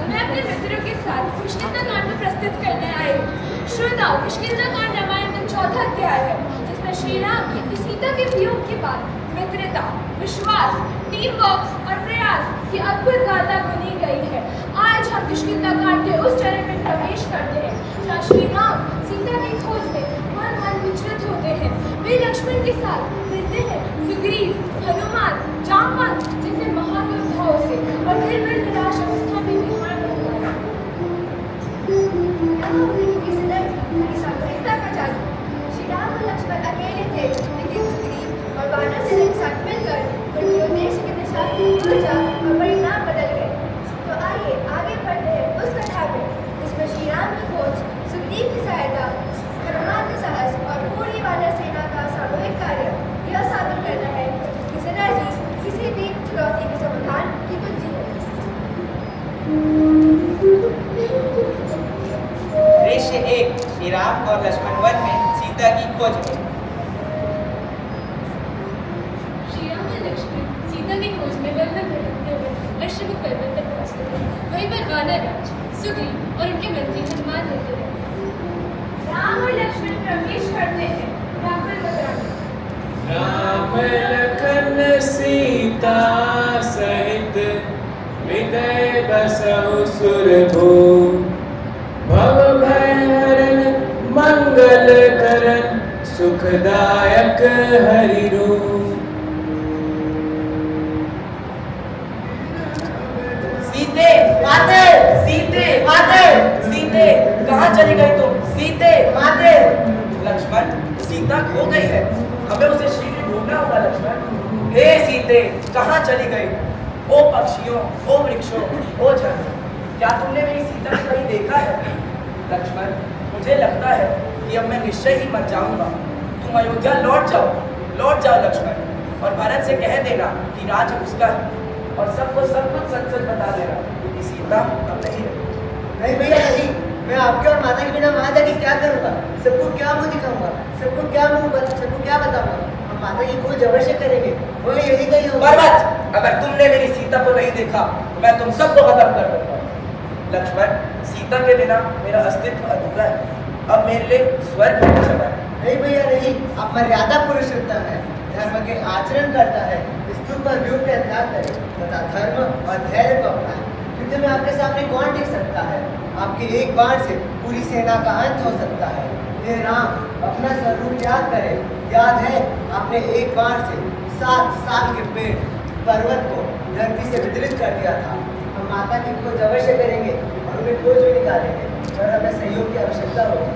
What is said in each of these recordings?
मैं अपने मित्रों के साथ किष्किंधा प्रस्तुत करने आई हूँ। श्रोताओ, किष्किंधा रामायण का 14वां अध्याय है, जिसमें श्री राम की सीता के वियोग के बाद मित्रता, विश्वास, टीम वर्क और प्रयास की अद्भुत गाथा बनी गई है। आज हम किष्किंधा के उस चरण में प्रवेश करते हैं जहाँ श्री राम सीता की खोज में मन मन विचलित होते हैं। वे लक्ष्मण के साथ मिलते हैं सुग्रीव, हनुमान, जामवंत जैसे महान योद्धाओं से, और फिर वे निराश अवस्था में भी हार नहीं पाते। श्री राम और लक्ष्मण अकेले थे, लेकिन सुग्रीव और वानर सेना के साथ मिलकर उनके उद्देश्य की दिशा, ऊर्जा और परिणाम बदल गए। तो आइए आगे बढ़ते हैं उस कथा में, जिसमें श्री राम की खोज, सुग्रीव की सहायता, हनुमान का साहस और पूरी वानर सेना का सामूहिक कार्य यह साबित करता है कि सिनर्जी किसी भी चुनौती के समाधान की कुंजी है। दृश्य 1, श्री राम और लक्ष्मण वन में सीता की खोज में। श्री राम और लक्ष्मण सीता की खोज में वन में भटकते हुए अश्वमेध पर्वत तक पहुंचते हैं। वहीं पर वानर राज सुग्रीव और उनके मंत्री हनुमान रहते हैं। राम और लक्ष्मण प्रवेश करते हैं रावण बदराने। राम लखन सीता सहित हृदय बसहु सुरभूमि। भव भय हरन मंगल करन सुखदायक हरि रूप। सीते माते, सीते माते, सीते कहाँ चली गई तुम? सीते माते। लक्ष्मण, सीता खो गई है, हमें उसे शीघ्र ढूंढना होगा। लक्ष्मण, हे सीते, कहाँ चली गई? ओ पक्षियों, ओ वृक्षों, ओ जल, क्या तुमने मेरी सीता को कहीं देखा है? लक्ष्मण, मुझे लगता है कि अब मैं निश्चय ही मर जाऊंगा। तुम अयोध्या लौट जाओ लक्ष्मण, और भरत से कह देना कि राज्य उसका है, और सबको सब कुछ सच सच बता देना कि सीता अब नहीं रही। नहीं भैया नहीं, मैं आपके और माता के बिना वहां जाके क्या करूंगा? सबको क्या मुंह दिखाऊंगा? सबको क्या बताऊंगा? हम माता की खोज अवश्य करेंगे, वो यही कहीं होगा। पर्वत, अगर तुमने मेरी सीता को नहीं देखा तो मैं तुम सबको खत्म कर दूंगा। लक्ष्मण, सीता के बिना मेरा अस्तित्व अधूरा है, अब मेरे लिए स्वर्ग में चला है। नहीं भैया नहीं, आप मर्यादा पुरुषोत्तम है, धर्म के आचरण करता है, स्तूप पर व्यूह पे त्याग करे तथा धर्म और धैर्य को अपनाए। युद्ध में आपके सामने कौन टिक सकता है? आपके एक बाण से पूरी सेना का अंत हो सकता है। हे राम, अपना स्वरूप याद करें। याद है आपने एक बाण से 7 साल के पेड़ पर्वत को धरती से विदलित कर दिया था। हम माता की खोज अवश्य करेंगे और उन्हें खोज भी निकालेंगे, और हमें सहयोग की आवश्यकता होगी।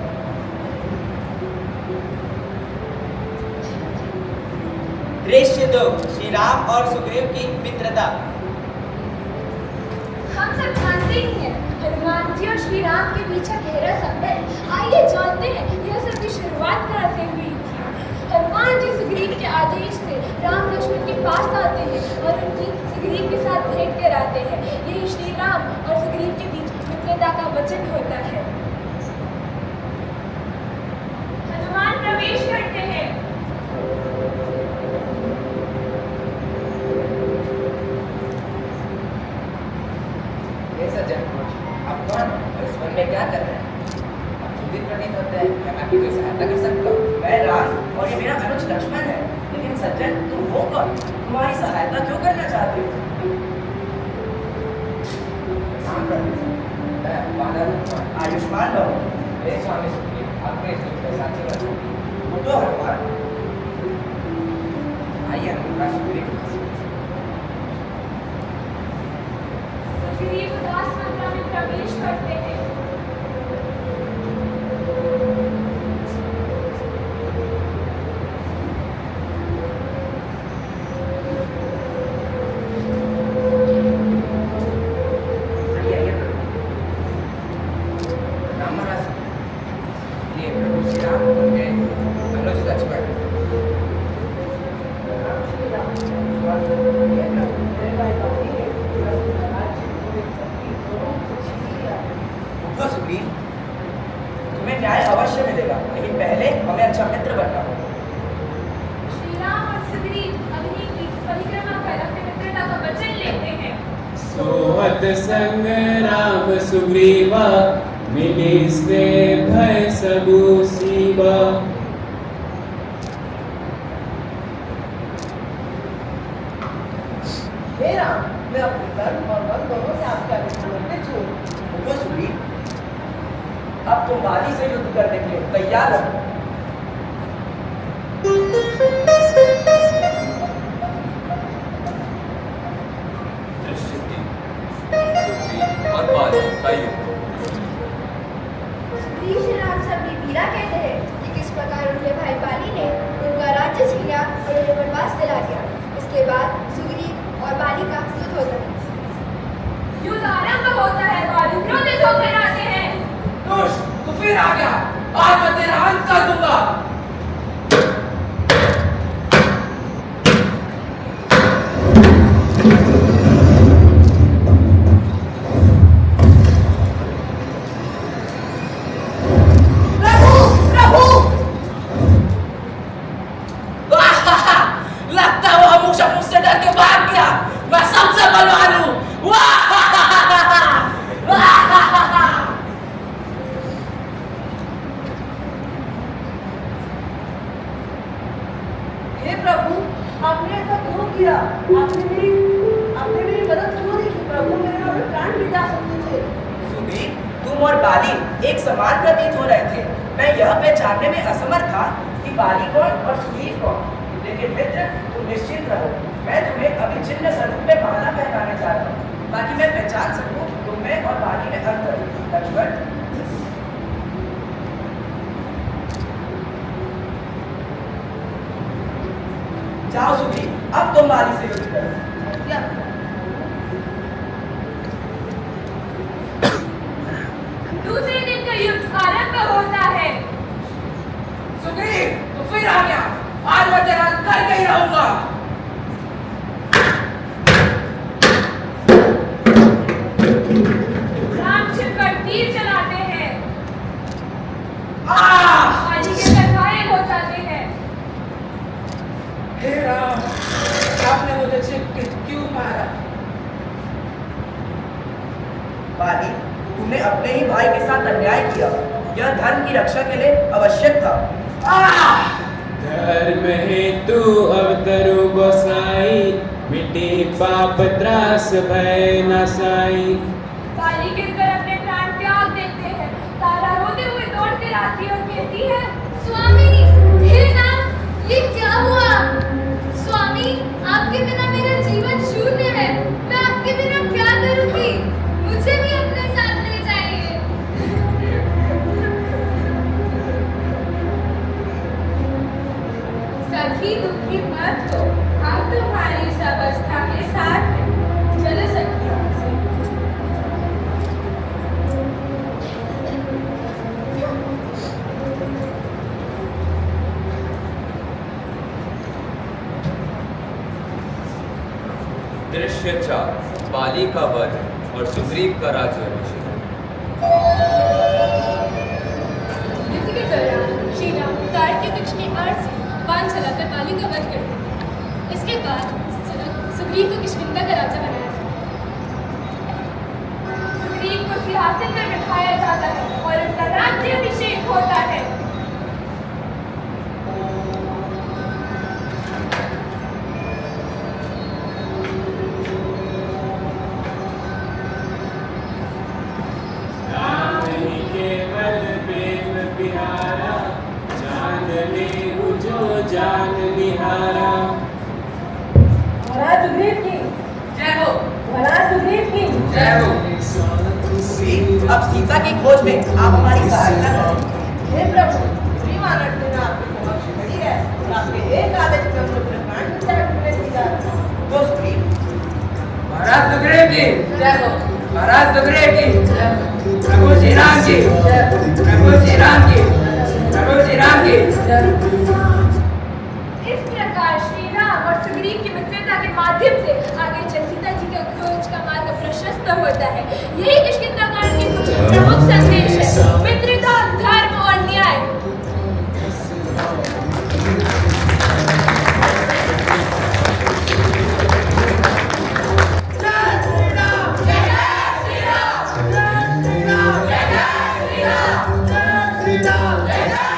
दृश्य 2, श्री राम और सुग्रीव की मित्रता। हम सब जानते ही हैं, हनुमान जी और श्री राम के पीछे गहरा संबंध। आइए जानते हैं यह सब की शुरुआत कहाँ से हुई थी। हनुमान जी सुग्रीव के आदेश से राम लक्ष्मण के पास आते हैं और उनकी सुग्रीव के साथ भेंट कराते हैं। यही श्री राम और सुग्रीव के बीच मित्रता का वचन होता है। हनुमान प्रवेश करते हैं। सज्जन, आप कौन और इस वन में क्या कर रहे हैं? आप चिंतित प्रतीत होते हैं, क्या मैं आपकी कोई सहायता कर सकता हूँ? मैं राम और ये मेरा अनुज लक्ष्मण है। लेकिन सज्जन, तुम हो कौन? तुम्हारी सहायता क्यों करना चाहते हो? हाँ प्रभु, मैं वानर हूँ। आयुष्मान रहो। हे स्वामी सुग्रीव, आपने इस दुख के साथ से बचो। वो तो हनुमान। आइए हम उनका सुग्रीव के पास। सुग्रीव उदास मुद्रा में प्रवेश करते हैं। आइए आइए प्रभु। राम महाराज, ये प्रभु श्री राम उनके अनुज लक्ष्मण। राम श्री राम। सत्संग राम सुग्रीवा, मिली स्नेह भय सबु सीवा। हे राम, मैं अपने कर्म और मन दोनों से आपके आगे समर्पित हूँ। रुको सुग्रीव, अब तुम बाली से युद्ध करने के लिए तैयार हो। और बाली का युद्ध। सुग्रीव श्री राम से अपनी पीड़ा कहते हैं कि किस प्रकार उनके भाई बाली ने उनका राज्य छीना और उन्हें वनवास दिला दिया। इसके बाद सुग्रीव और बाली का युद्ध होता है। युद्ध आरंभ होता है। बाली क्रोधित होकर आते हैं। दुष्ट, तू फिर आ गया। आज मैं तेरा अंत कर दूंगा। लगता है वो हमेशा मुझसे डर के भाग गया। मैं सबसे बलवान हूँ। हे प्रभु, आपने ऐसा क्यों किया? आपने मेरी मदद क्यों नहीं की? प्रभु, मेरे यहाँ पे प्राण भी जा सकते थे। सुग्रीव, तुम और बाली एक समान प्रतीत हो रहे थे। मैं यह पहचानने में असमर्थ था कि बाली कौन और सुग्रीव कौन। लेकिन मित्र, तुम निश्चिंत रहो। मैं तुम्हें अभी चिन्ह स्वरूप में माला पहनाने जा रहा हूँ, ताकि मैं पहचान सकूं तुम में और बाली में अंतर। लक्ष्मण, जाओ सुग्रीव, अब तुम बाली से युद्ध करो। दूसरे दिन का युद्ध आरंभ होता है। सुग्रीव, तू फिर आ गया। आज मैं तेरा अंत करके ही रहूंगा। राम छिपकर तीर चलाते हैं। आह! बाली के सर घायल हो जाते हैं। हे राम, आपने मुझे छिप के क्यों मारा? बाली, तूने अपने ही भाई के साथ अन्याय किया। यह धर्म की रक्षा के लिए आवश्यक था। आह! धर्म हेतु अवतरु गोसाई, मिटे पाप त्रास भय नासाई। बाली गिरकर अपने प्राण त्याग देते हैं। तारा रोते हुए दौड़ कर आती है और कहती है, स्वामी, हे राम, ये क्या हुआ? स्वामी, आपके बिना मेरा जीवन शून्य है। मैं आपके बिना क्या करूंगी? मुझे भी अपने साथ ले जाइए। सखी, दुखी मत हो। हम तुम्हारी इस अवस्था के साथ हैं। चलो सखी, हमसे। दृश्य 4, बाली का वध और सुग्रीव का राज्याभिषेक। युद्ध के दौरान श्री राम ताड़ के वृक्ष के आड़ से बाण चलाकर बाली का वध करते हैं। इसके बाद सुग्रीव को किष्किंधा का राजा बनाया जाता है। सुग्रीव को सिंहासन पर बिठाया जाता है और उनका राज्याभिषेक होता है। राम ही केवल प्रेम प्यारा, जान ले जो जान निहारा। महाराज सुग्रीव की जय हो। महाराज सुग्रीव की जय हो। सुग्रीव, अब सीता की खोज में आप हमारी सहायता करें। हे प्रभु, श्री महाराज ने आपके समक्ष खड़ी है और आपके एक आदेश में हम लोग प्राण त्याग करने की जा रहे हैं। तो सुग्रीव, महाराज सुग्रीव की जय हो। महाराज सुग्रीव की जय हो। प्रभु श्री राम की जय हो। प्रभु श्री राम की प्रभु श्री राम की। जय हो। इस प्रकार श्री राम और सुग्रीव की मित्रता के माध्यम से आगे चल सीता जी का खोज का मार्ग प्रशस्त होता है। यही किष्किंधा कांड के कुछ प्रमुख संदेश है। मित्रता, धर्म और न्याय। जय श्री राम। जय पिता